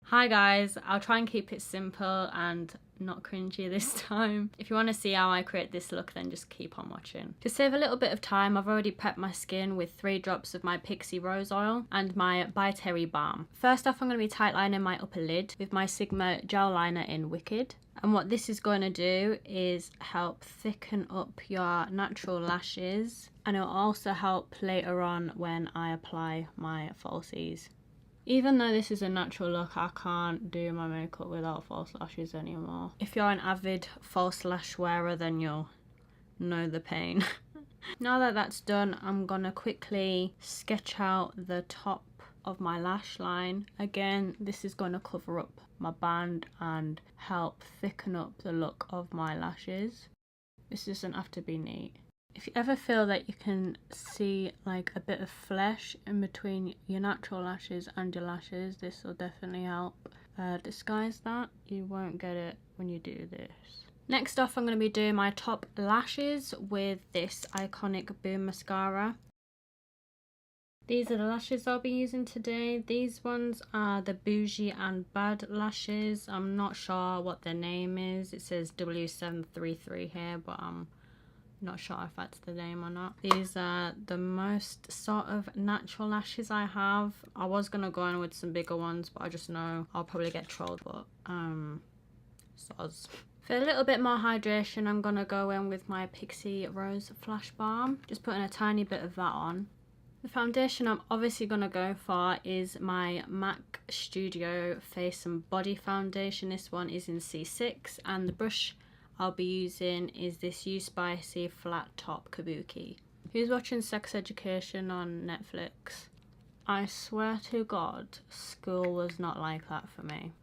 Hi guys, I'll try and keep it simple and not cringy this time. If you want to see how I create this look, then just keep on watching. To save a little bit of time, I've already prepped my skin with 3 drops of my Pixie Rose Oil and my By Terry Balm. First off, I'm going to be tightlining my upper lid with my Sigma Gel Liner in Wicked. And what this is going to do is help thicken up your natural lashes, and it'll also help later on when I apply my falsies. Even though this is a natural look, I can't do my makeup without false lashes anymore. If you're an avid false lash wearer, then you'll know the pain. Now that that's done, I'm gonna quickly sketch out the top of my lash line. Again, this is gonna cover up my band and help thicken up the look of my lashes. This doesn't have to be neat. If you ever feel that you can see like a bit of flesh in between your natural lashes and your lashes, this will definitely help disguise that. You won't get it when you do this. Next off, I'm going to be doing my top lashes with this iconic Boom mascara. These are the lashes I'll be using today. These ones are the Bougie and Bad lashes. I'm not sure what their name is. It says W733 here, but not sure if that's the name or not. These are the most sort of natural lashes I have. I was gonna go in with some bigger ones, but I just know I'll probably get trolled, but soz. For a little bit more hydration, I'm gonna go in with my Pixie Rose Flash Balm. Just putting a tiny bit of that on. The foundation I'm obviously gonna go for is my MAC Studio Face and Body Foundation. This one is in C6, and the brush I'll be using is this You Spicy Flat Top Kabuki. Who's watching Sex Education on Netflix? I swear to God, school was not like that for me.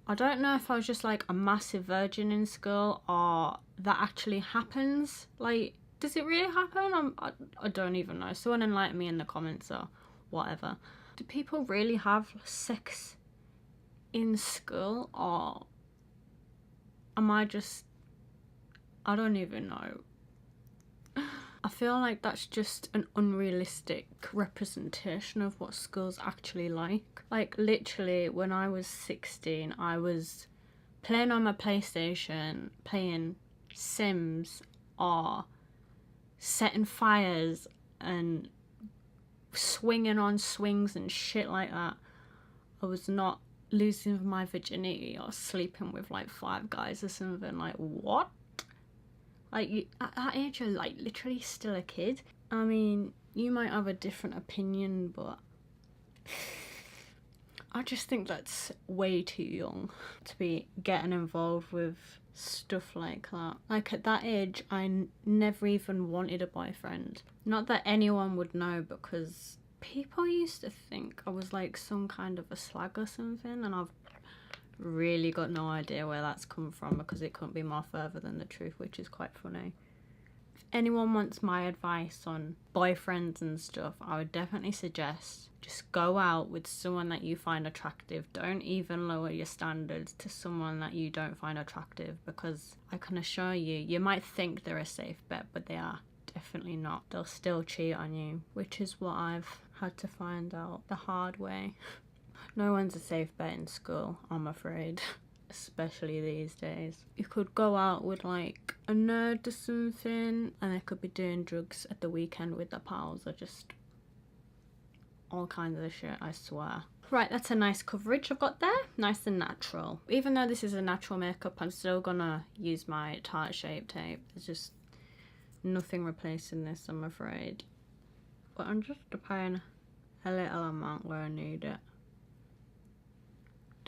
I don't know if I was just like a massive virgin in school or that actually happens. Like, does it really happen? I don't even know. Someone enlighten me in the comments or whatever. Do people really have sex in school, or am I just... I don't even know. I feel like that's just an unrealistic representation of what school's actually like. Like, literally, when I was 16, I was playing on my PlayStation, playing Sims, or setting fires and swinging on swings and shit like that. I was not losing my virginity or sleeping with like 5 guys or something. Like, what? Like, at that age, you're like literally still a kid. I mean, you might have a different opinion, but I just think that's way too young to be getting involved with stuff like that. Like, at that age, I never even wanted a boyfriend. Not that anyone would know, because people used to think I was like some kind of a slag or something, and I've really got no idea where that's come from, because it couldn't be more further than the truth, which is quite funny. If anyone wants my advice on boyfriends and stuff, I would definitely suggest just go out with someone that you find attractive. Don't even lower your standards to someone that you don't find attractive, because I can assure you, you might think they're a safe bet, but they are definitely not. They'll still cheat on you, which is what I've had to find out the hard way. No one's a safe bet in school, I'm afraid. Especially these days. You could go out with like a nerd or something, and they could be doing drugs at the weekend with their pals, or just all kinds of shit, I swear. Right, that's a nice coverage I've got there. Nice and natural. Even though this is a natural makeup, I'm still gonna use my Tarte Shape Tape. There's just nothing replacing this, I'm afraid. But I'm just applying a little amount where I need it.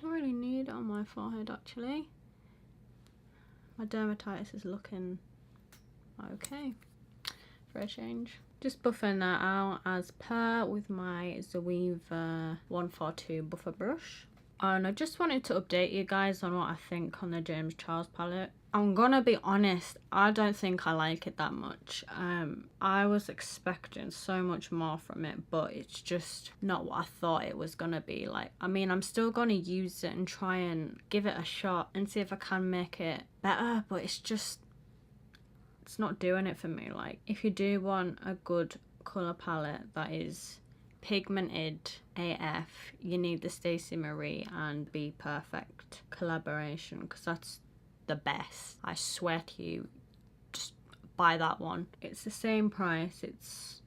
Don't really need it on my forehead, actually. My dermatitis is looking okay for a change. Just buffing that out as per with my Zoeva 142 buffer brush. And I just wanted to update you guys on what I think on the James Charles palette. I'm gonna be honest, I don't think I like it that much. I was expecting so much more from it, but it's just not what I thought it was gonna be. Like, I mean, I'm still gonna use it and try and give it a shot and see if I can make it better, but it's not doing it for me. Like, if you do want a good colour palette that is pigmented AF, you need the Stacey Marie and Be Perfect collaboration, because that's the best. I swear to you, just buy that one. It's the same price. It's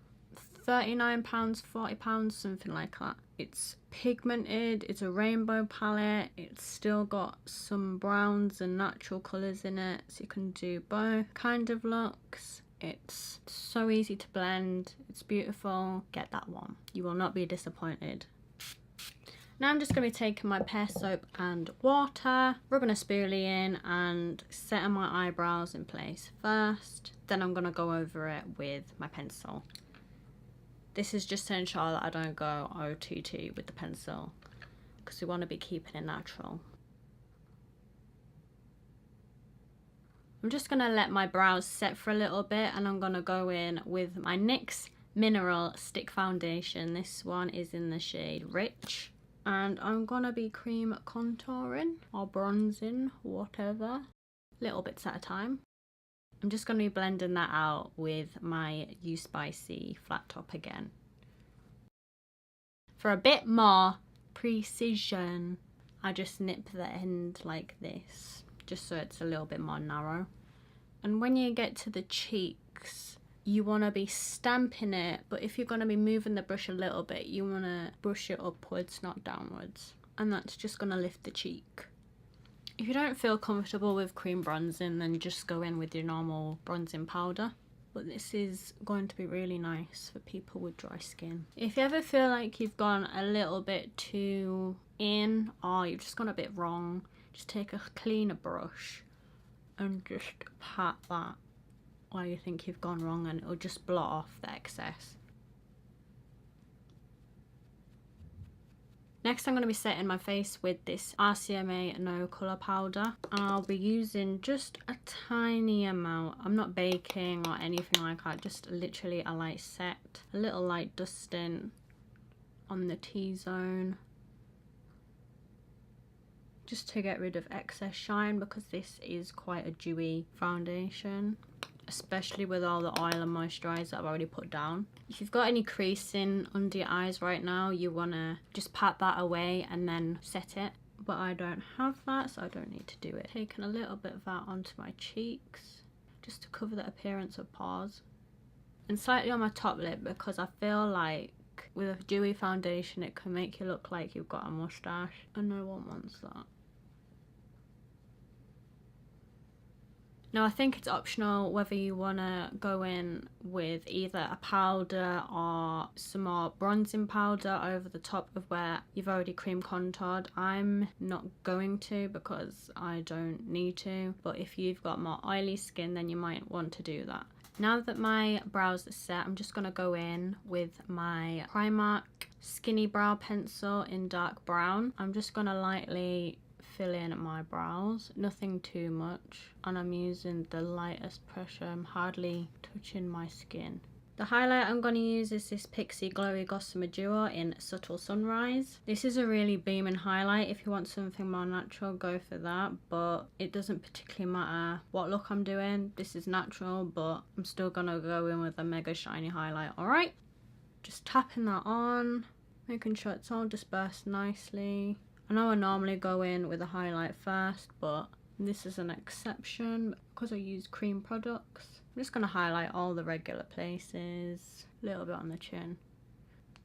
£39, £40, something like that. It's pigmented, it's a rainbow palette, it's still got some browns and natural colours in it, so you can do both kind of looks. It's so easy to blend, it's beautiful. Get that one, you will not be disappointed. Now I'm just going to be taking my pear soap and water, rubbing a spoolie in and setting my eyebrows in place first. Then I'm going to go over it with my pencil. This is just to ensure that I don't go OTT with the pencil, because we want to be keeping it natural. I'm just going to let my brows set for a little bit, and I'm going to go in with my NYX Mineral Stick Foundation. This one is in the shade Rich. And I'm going to be cream contouring or bronzing, whatever, little bits at a time. I'm just going to be blending that out with my You Spicy flat top again. For a bit more precision, I just nip the end like this, just so it's a little bit more narrow. And when you get to the cheeks, you want to be stamping it, but if you're going to be moving the brush a little bit, you want to brush it upwards, not downwards. And that's just going to lift the cheek. If you don't feel comfortable with cream bronzing, then just go in with your normal bronzing powder. But this is going to be really nice for people with dry skin. If you ever feel like you've gone a little bit too in, or you've just gone a bit wrong, just take a cleaner brush and just pat that where you think you've gone wrong, and it'll just blot off the excess. Next, I'm going to be setting my face with this RCMA No Colour Powder. I'll be using just a tiny amount. I'm not baking or anything like that, just literally a light set. A little light dusting on the T-zone. Just to get rid of excess shine, because this is quite a dewy foundation, especially with all the oil and moisturiser I've already put down. If you've got any creasing under your eyes right now, you want to just pat that away and then set it. But I don't have that, so I don't need to do it. Taking a little bit of that onto my cheeks, just to cover the appearance of pores. And slightly on my top lip, because I feel like with a dewy foundation it can make you look like you've got a moustache, and no one wants that. Now I think it's optional whether you want to go in with either a powder or some more bronzing powder over the top of where you've already cream contoured. I'm not going to, because I don't need to, but if you've got more oily skin then you might want to do that. Now that my brows are set, I'm just going to go in with my Primark Skinny Brow Pencil in dark brown. I'm just going to lightly fill in my brows, nothing too much, and I'm using the lightest pressure. I'm hardly touching my skin. The highlight I'm going to use is this Pixi Glowy Gossamer Duo in Subtle Sunrise. This is a really beaming highlight. If you want something more natural, go for that, but it doesn't particularly matter what look I'm doing. This is natural, but I'm still going to go in with a mega shiny highlight. Alright, just tapping that on, making sure it's all dispersed nicely. I know I normally go in with a highlight first, but this is an exception because I use cream products. I'm just going to highlight all the regular places, a little bit on the chin.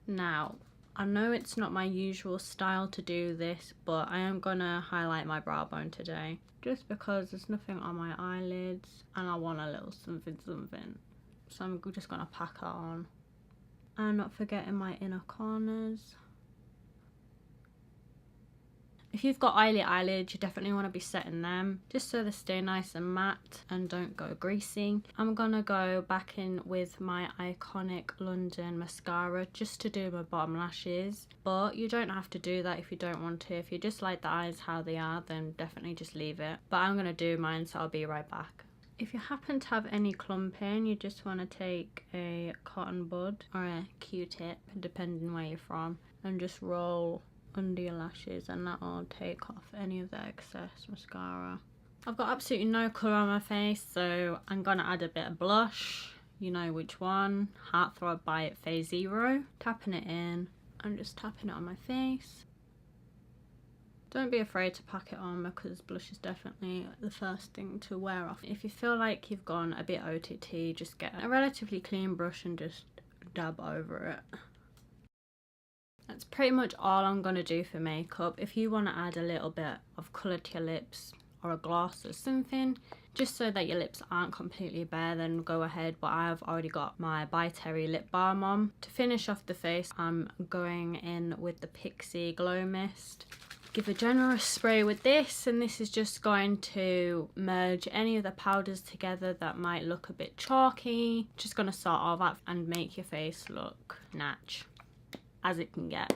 Now, I know it's not my usual style to do this, but I am going to highlight my brow bone today, just because there's nothing on my eyelids and I want a little something something. So I'm just going to pack it on. And not forgetting my inner corners. If you've got oily eyelids, you definitely want to be setting them, just so they stay nice and matte and don't go greasy. I'm going to go back in with my iconic London mascara just to do my bottom lashes. But you don't have to do that if you don't want to. If you just like the eyes how they are, then definitely just leave it. But I'm going to do mine, so I'll be right back. If you happen to have any clumping, you just want to take a cotton bud or a Q-tip, depending where you're from, and just roll under your lashes, and that'll take off any of the excess mascara. I've got absolutely no colour on my face, so I'm gonna add a bit of blush you know which one. Heartthrob by Phase Zero. Tapping it in. I'm just tapping it on my face. Don't be afraid to pack it on because blush is definitely the first thing to wear off. If you feel like you've gone a bit OTT, just get a relatively clean brush and just dab over it. That's pretty much all I'm going to do for makeup. If you want to add a little bit of colour to your lips or a gloss or something, just so that your lips aren't completely bare, then go ahead, but I've already got my By Terry lip balm on. To finish off the face, I'm going in with the Pixie Glow Mist. Give a generous spray with this, and this is just going to merge any of the powders together that might look a bit chalky. Just going to sort of up and make your face look natch as it can get.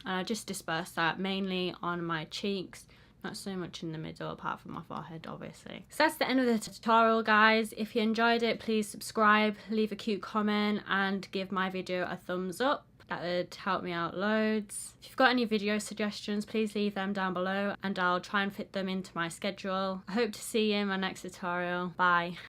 And I just disperse that mainly on my cheeks, not so much in the middle apart from my forehead obviously. So that's the end of the tutorial, guys. If you enjoyed it, please subscribe, leave a cute comment and give my video a thumbs up. That would help me out loads. If you've got any video suggestions, please leave them down below and I'll try and fit them into my schedule. I hope to see you in my next tutorial. Bye.